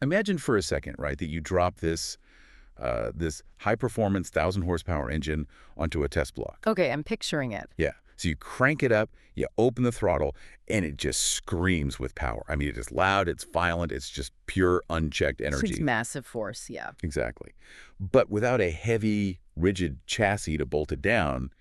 Imagine for a second, right, that you drop this high-performance 1,000-horsepower engine onto a test block. Okay, I'm picturing it. Yeah. So you crank it up, you open the throttle, and it just screams with power. I mean, it is loud, it's violent, it's just pure unchecked energy. It's massive force, yeah. Exactly. But without a heavy, rigid chassis to bolt it down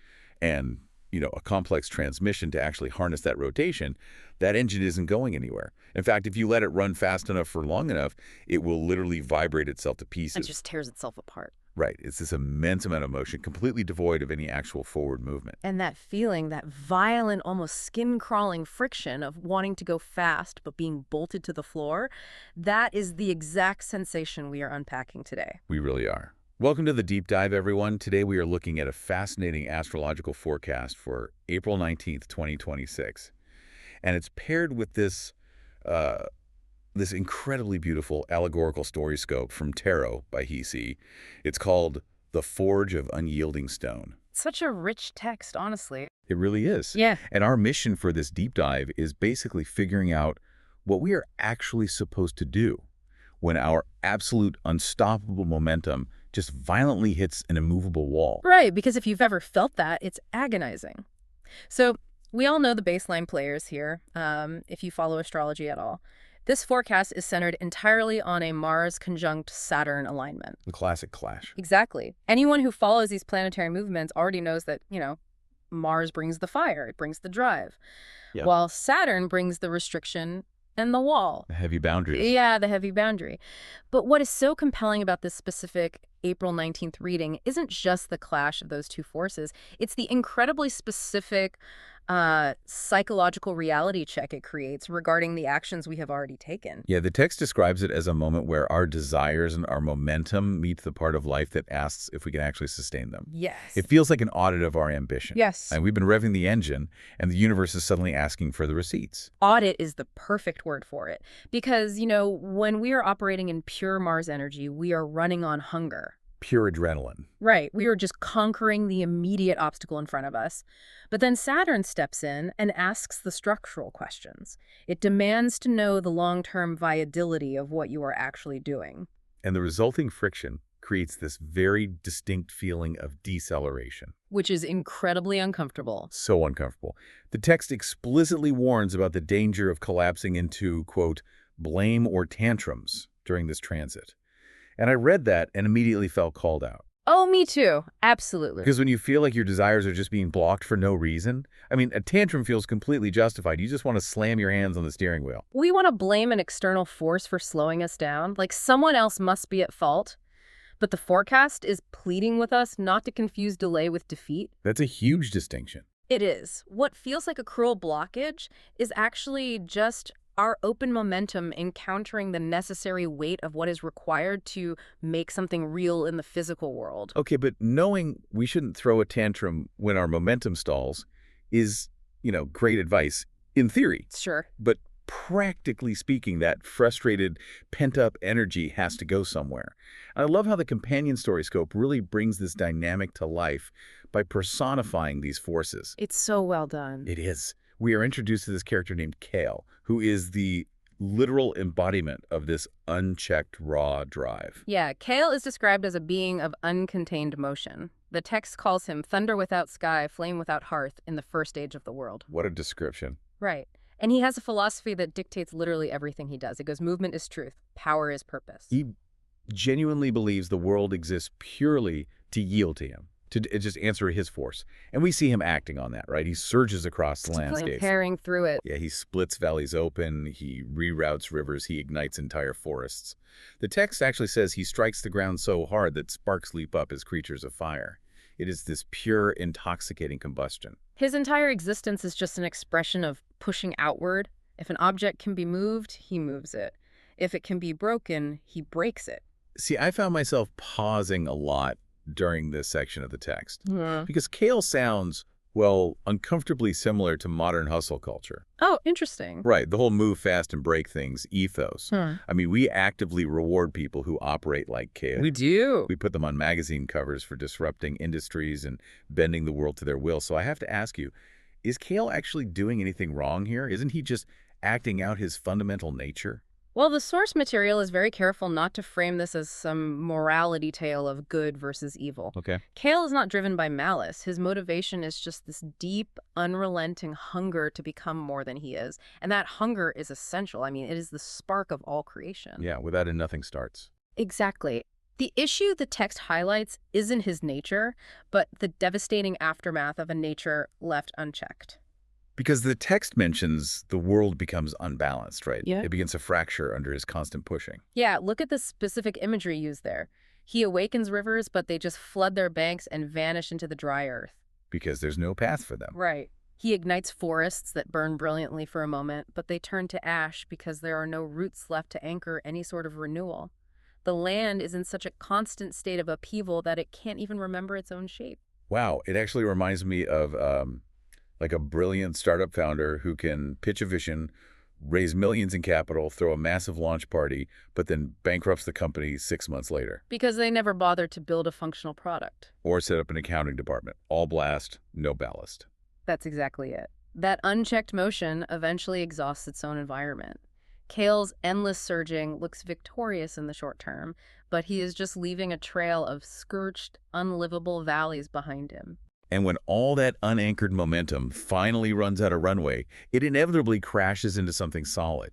and, a complex transmission to actually harness that rotation, that engine isn't going anywhere. In fact, if you let it run fast enough for long enough, it will literally vibrate itself to pieces. It just tears itself apart. Right. It's this immense amount of motion, completely devoid of any actual forward movement. And that feeling, that violent, almost skin-crawling friction of wanting to go fast but being bolted to the floor, that is the exact sensation we are unpacking today. We really are. Welcome to the Deep Dive, everyone. Today we are looking at a fascinating astrological forecast for April 19th, 2026. And it's paired with this incredibly beautiful allegorical StoryScope from Tarot by Hisi. It's called The Forge of Unyielding Stone. Such a rich text, honestly. It really is. Yeah. And our mission for this deep dive is basically figuring out what we are actually supposed to do when our absolute unstoppable momentum just violently hits an immovable wall. Right, because if you've ever felt that, it's agonizing. So we all know the baseline players here, if you follow astrology at all. This forecast is centered entirely on a Mars conjunct Saturn alignment. The classic clash. Exactly. Anyone who follows these planetary movements already knows that, Mars brings the fire, it brings the drive, Yep. while Saturn brings the restriction and the wall. The heavy boundaries. Yeah, the heavy boundary. But what is so compelling about this specific April 19th reading isn't just the clash of those two forces. It's the incredibly specific psychological reality check it creates regarding the actions we have already taken. Yeah, the text describes it as a moment where our desires and our momentum meet the part of life that asks if we can actually sustain them. Yes. It feels like an audit of our ambition. Yes. And we've been revving the engine, and the universe is suddenly asking for the receipts. Audit is the perfect word for it. Because, when we are operating in pure Mars energy, we are running on hunger. Pure adrenaline. Right. We are just conquering the immediate obstacle in front of us. But then Saturn steps in and asks the structural questions. It demands to know the long-term viability of what you are actually doing. And the resulting friction creates this very distinct feeling of deceleration. Which is incredibly uncomfortable. So uncomfortable. The text explicitly warns about the danger of collapsing into, quote, blame or tantrums during this transit. And I read that and immediately felt called out. Oh, me too. Absolutely. Because when you feel like your desires are just being blocked for no reason, I mean, a tantrum feels completely justified. You just want to slam your hands on the steering wheel. We want to blame an external force for slowing us down, like someone else must be at fault. But the forecast is pleading with us not to confuse delay with defeat. That's a huge distinction. It is. What feels like a cruel blockage is actually just our open momentum encountering the necessary weight of what is required to make something real in the physical world. Okay, but knowing we shouldn't throw a tantrum when our momentum stalls is, great advice in theory. Sure. But practically speaking, that frustrated, pent-up energy has to go somewhere. And I love how the companion StoryScope really brings this dynamic to life by personifying these forces. It's so well done. It is. We are introduced to this character named Kael, who is the literal embodiment of this unchecked raw drive. Yeah, Kael is described as a being of uncontained motion. The text calls him thunder without sky, flame without hearth in the first age of the world. What a description. Right. And he has a philosophy that dictates literally everything he does. It goes, movement is truth, power is purpose. He genuinely believes the world exists purely to yield to him, to just answer his force. And we see him acting on that, right? He surges across the landscape. Tearing through it. Yeah, he splits valleys open, he reroutes rivers, he ignites entire forests. The text actually says he strikes the ground so hard that sparks leap up as creatures of fire. It is this pure, intoxicating combustion. His entire existence is just an expression of pushing outward. If an object can be moved, he moves it. If it can be broken, he breaks it. See, I found myself pausing a lot during this section of the text. Yeah. Because Kael sounds, well, uncomfortably similar to modern hustle culture. Oh, interesting. Right, the whole move fast and break things ethos. Hmm. I mean, we actively reward people who operate like Kael. We do. We put them on magazine covers for disrupting industries and bending the world to their will. So I have to ask you, is Kael actually doing anything wrong here? Isn't he just acting out his fundamental nature? Well, the source material is very careful not to frame this as some morality tale of good versus evil. Okay. Kael is not driven by malice. His motivation is just this deep, unrelenting hunger to become more than he is. And that hunger is essential. I mean, it is the spark of all creation. Yeah, without it, nothing starts. Exactly. The issue the text highlights isn't his nature, but the devastating aftermath of a nature left unchecked. Because the text mentions the world becomes unbalanced, right? Yeah. It begins to fracture under his constant pushing. Yeah, look at the specific imagery used there. He awakens rivers, but they just flood their banks and vanish into the dry earth. Because there's no path for them. Right. He ignites forests that burn brilliantly for a moment, but they turn to ash because there are no roots left to anchor any sort of renewal. The land is in such a constant state of upheaval that it can't even remember its own shape. Wow, it actually reminds me of like a brilliant startup founder who can pitch a vision, raise millions in capital, throw a massive launch party, but then bankrupts the company 6 months later. Because they never bothered to build a functional product. Or set up an accounting department. All blast, no ballast. That's exactly it. That unchecked motion eventually exhausts its own environment. Kael's endless surging looks victorious in the short term, but he is just leaving a trail of scorched, unlivable valleys behind him. And when all that unanchored momentum finally runs out of runway, it inevitably crashes into something solid,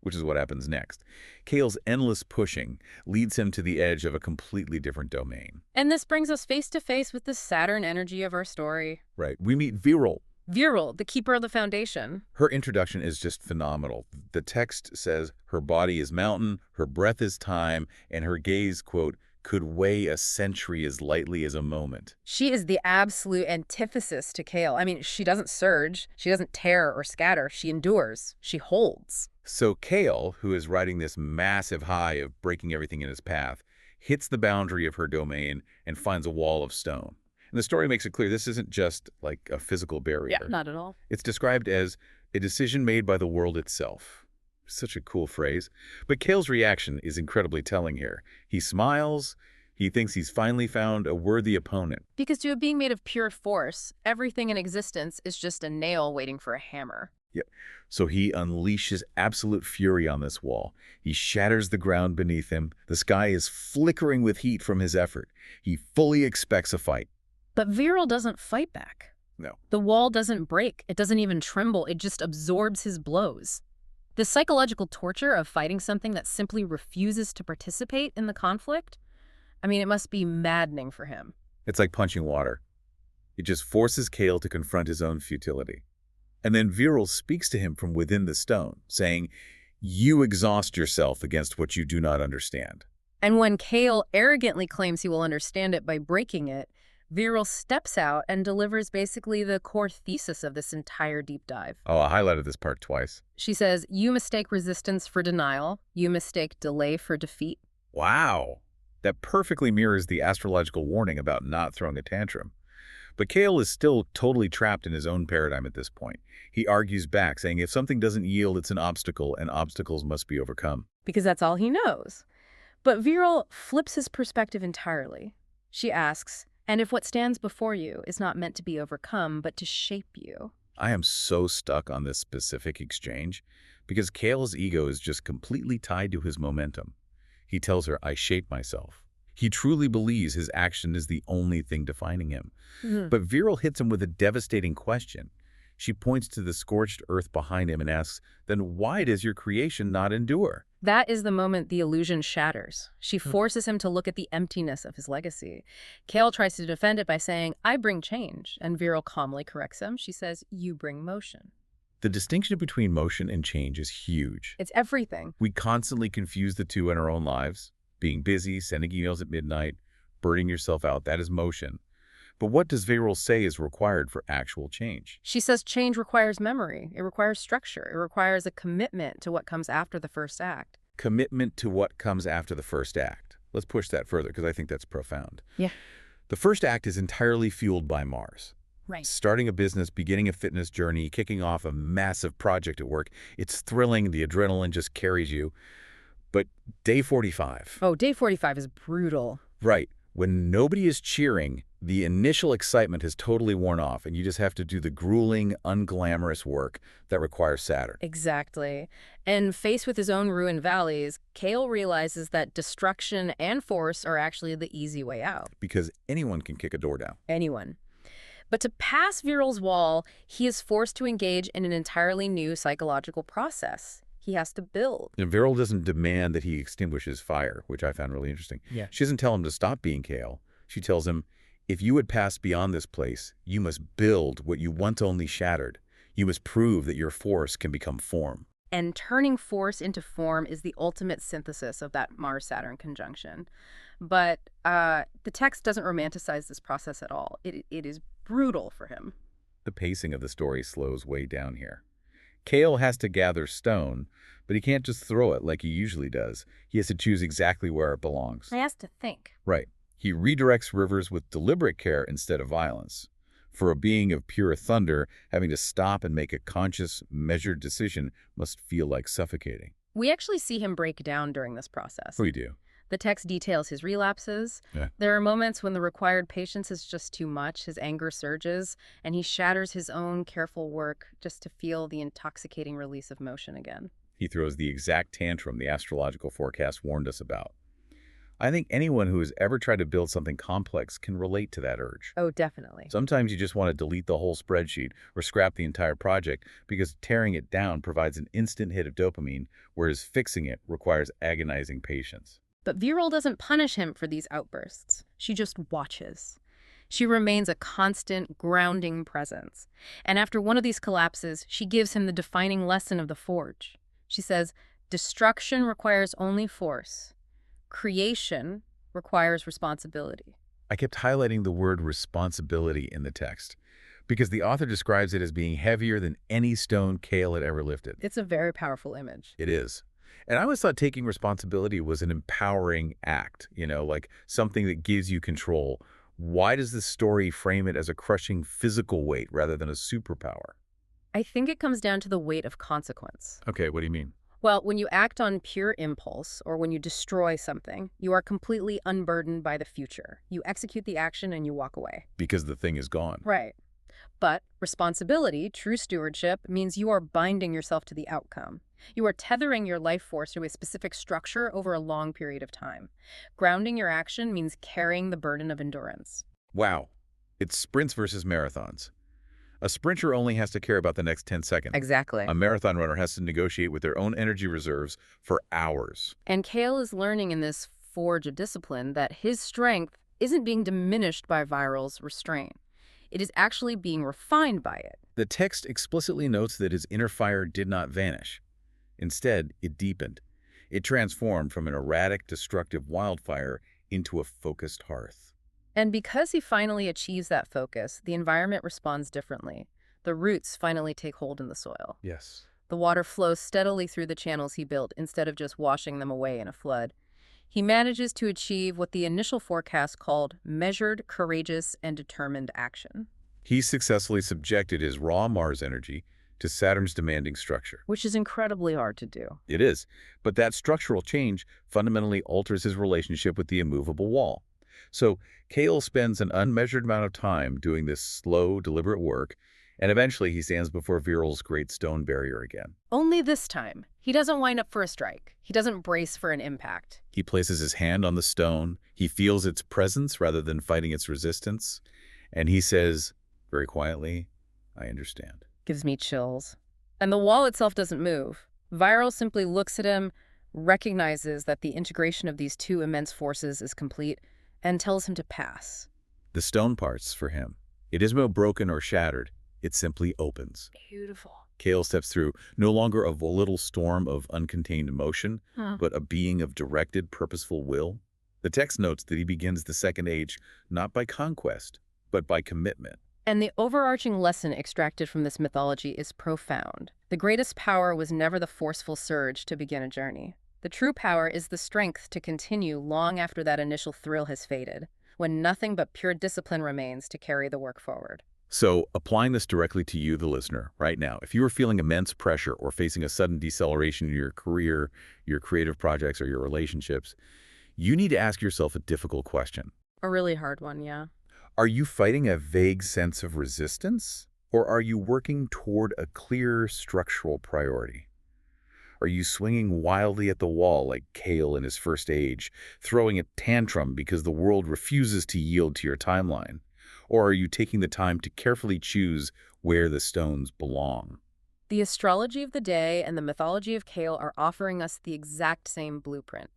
which is what happens next. Kael's endless pushing leads him to the edge of a completely different domain. And this brings us face to face with the Saturn energy of our story. Right. We meet Virel. Virel, the keeper of the foundation. Her introduction is just phenomenal. The text says her body is mountain, her breath is time, and her gaze, quote, could weigh a century as lightly as a moment. She is the absolute antithesis to Kael. I mean, she doesn't surge, she doesn't tear or scatter, she endures, she holds. So Kael, who is riding this massive high of breaking everything in his path, hits the boundary of her domain and finds a wall of stone. And the story makes it clear this isn't just like a physical barrier. Yeah, not at all. It's described as a decision made by the world itself. Such a cool phrase. But Kael's reaction is incredibly telling here. He smiles. He thinks he's finally found a worthy opponent. Because to a being made of pure force, everything in existence is just a nail waiting for a hammer. Yep. So he unleashes absolute fury on this wall. He shatters the ground beneath him. The sky is flickering with heat from his effort. He fully expects a fight. But Virel doesn't fight back. No. The wall doesn't break. It doesn't even tremble. It just absorbs his blows. The psychological torture of fighting something that simply refuses to participate in the conflict, I mean, it must be maddening for him. It's like punching water. It just forces Kael to confront his own futility. And then Virel speaks to him from within the stone, saying, "You exhaust yourself against what you do not understand." And when Kael arrogantly claims he will understand it by breaking it, Virel steps out and delivers basically the core thesis of this entire deep dive. Oh, I highlighted this part twice. She says, you mistake resistance for denial. You mistake delay for defeat. Wow. That perfectly mirrors the astrological warning about not throwing a tantrum. But Kael is still totally trapped in his own paradigm at this point. He argues back, saying if something doesn't yield, it's an obstacle, and obstacles must be overcome. Because that's all he knows. But Virel flips his perspective entirely. She asks, and if what stands before you is not meant to be overcome, but to shape you? I am so stuck on this specific exchange because Kael's ego is just completely tied to his momentum. He tells her, I shape myself. He truly believes his action is the only thing defining him. But Virel hits him with a devastating question. She points to the scorched earth behind him and asks, then why does your creation not endure? That is the moment the illusion shatters. She forces him to look at the emptiness of his legacy. Kael tries to defend it by saying, I bring change, and Virel calmly corrects him. She says, you bring motion. The distinction between motion and change is huge. It's everything. We constantly confuse the two in our own lives. Being busy, sending emails at midnight, burning yourself out, that is motion. But what does Virel say is required for actual change? She says change requires memory. It requires structure. It requires a commitment to what comes after the first act. Commitment to what comes after the first act. Let's push that further because I think that's profound. Yeah. The first act is entirely fueled by Mars. Right. Starting a business, beginning a fitness journey, kicking off a massive project at work. It's thrilling. The adrenaline just carries you. But day 45. Oh, day 45 is brutal. Right. When nobody is cheering, the initial excitement has totally worn off, and you just have to do the grueling, unglamorous work that requires Saturn. Exactly. And faced with his own ruined valleys, Kael realizes that destruction and force are actually the easy way out. Because anyone can kick a door down. Anyone. But to pass Virel's wall, he is forced to engage in an entirely new psychological process. He has to build. And Virel doesn't demand that he extinguishes fire, which I found really interesting. Yeah. She doesn't tell him to stop being Kael. She tells him, if you would pass beyond this place, you must build what you once only shattered. You must prove that your force can become form. And turning force into form is the ultimate synthesis of that Mars-Saturn conjunction. But the text doesn't romanticize this process at all. It is brutal for him. The pacing of the story slows way down here. Kael has to gather stone, but he can't just throw it like he usually does. He has to choose exactly where it belongs. He has to think. Right. He redirects rivers with deliberate care instead of violence. For a being of pure thunder, having to stop and make a conscious, measured decision must feel like suffocating. We actually see him break down during this process. We do. The text details his relapses. Yeah. There are moments when the required patience is just too much, his anger surges, and he shatters his own careful work just to feel the intoxicating release of motion again. He throws the exact tantrum the astrological forecast warned us about. I think anyone who has ever tried to build something complex can relate to that urge. Oh, definitely. Sometimes you just want to delete the whole spreadsheet or scrap the entire project because tearing it down provides an instant hit of dopamine, whereas fixing it requires agonizing patience. But Virel doesn't punish him for these outbursts. She just watches. She remains a constant, grounding presence. And after one of these collapses, she gives him the defining lesson of the Forge. She says, destruction requires only force. Creation requires responsibility. I kept highlighting the word responsibility in the text because the author describes it as being heavier than any stone Kael had ever lifted. It's a very powerful image. It is. And I always thought taking responsibility was an empowering act, like something that gives you control. Why does this story frame it as a crushing physical weight rather than a superpower? I think it comes down to the weight of consequence. Okay, what do you mean? Well, when you act on pure impulse or when you destroy something, you are completely unburdened by the future. You execute the action and you walk away. Because the thing is gone. Right. But responsibility, true stewardship, means you are binding yourself to the outcome. You are tethering your life force to a specific structure over a long period of time. Grounding your action means carrying the burden of endurance. Wow. It's sprints versus marathons. A sprinter only has to care about the next 10 seconds. Exactly. A marathon runner has to negotiate with their own energy reserves for hours. And Kael is learning in this forge of discipline that his strength isn't being diminished by Virel's restraint. It is actually being refined by it. The text explicitly notes that his inner fire did not vanish. Instead, it deepened. It transformed from an erratic, destructive wildfire into a focused hearth. And because he finally achieves that focus, the environment responds differently. The roots finally take hold in the soil. Yes. The water flows steadily through the channels he built instead of just washing them away in a flood. He manages to achieve what the initial forecast called measured, courageous, and determined action. He successfully subjected his raw Mars energy to Saturn's demanding structure. Which is incredibly hard to do. It is, but that structural change fundamentally alters his relationship with the immovable wall. So Kael spends an unmeasured amount of time doing this slow, deliberate work, and eventually he stands before Virel's great stone barrier again. Only this time, he doesn't wind up for a strike. He doesn't brace for an impact. He places his hand on the stone. He feels its presence rather than fighting its resistance. And he says, very quietly, I understand. Gives me chills. And the wall itself doesn't move. Virel simply looks at him, recognizes that the integration of these two immense forces is complete, and tells him to pass. The stone parts for him. It isn't broken or shattered. It simply opens. Beautiful. Kael steps through, no longer a volatile storm of uncontained emotion, but a being of directed, purposeful will. The text notes that he begins the second age not by conquest, but by commitment. And the overarching lesson extracted from this mythology is profound. The greatest power was never the forceful surge to begin a journey. The true power is the strength to continue long after that initial thrill has faded, when nothing but pure discipline remains to carry the work forward. So, applying this directly to you, the listener, right now, if you are feeling immense pressure or facing a sudden deceleration in your career, your creative projects, or your relationships, you need to ask yourself a difficult question. A really hard one, yeah. Are you fighting a vague sense of resistance, or are you working toward a clear structural priority? Are you swinging wildly at the wall like Kael in his first age, throwing a tantrum because the world refuses to yield to your timeline? Or are you taking the time to carefully choose where the stones belong? The astrology of the day and the mythology of Kael are offering us the exact same blueprint.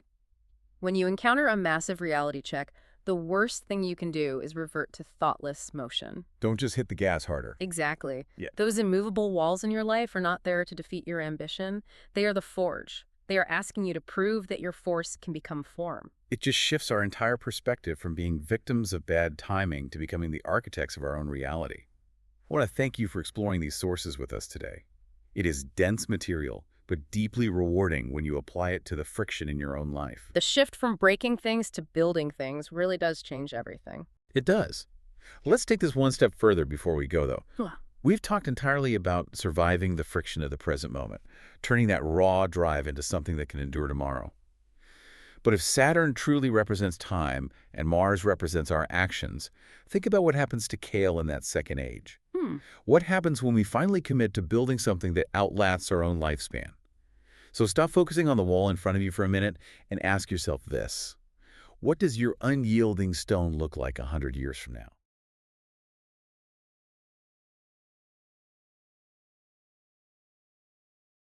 When you encounter a massive reality check, the worst thing you can do is revert to thoughtless motion. Don't just hit the gas harder. Exactly. Yeah. Those immovable walls in your life are not there to defeat your ambition. They are the forge. They are asking you to prove that your force can become form. It just shifts our entire perspective from being victims of bad timing to becoming the architects of our own reality. I want to thank you for exploring these sources with us today. It is dense material, but deeply rewarding when you apply it to the friction in your own life. The shift from breaking things to building things really does change everything. It does. Let's take this one step further before we go, though. Huh. We've talked entirely about surviving the friction of the present moment, turning that raw drive into something that can endure tomorrow. But if Saturn truly represents time and Mars represents our actions, think about what happens to Kael in that second age. Hmm. What happens when we finally commit to building something that outlasts our own lifespan? So stop focusing on the wall in front of you for a minute and ask yourself this. What does your unyielding stone look like 100 years from now?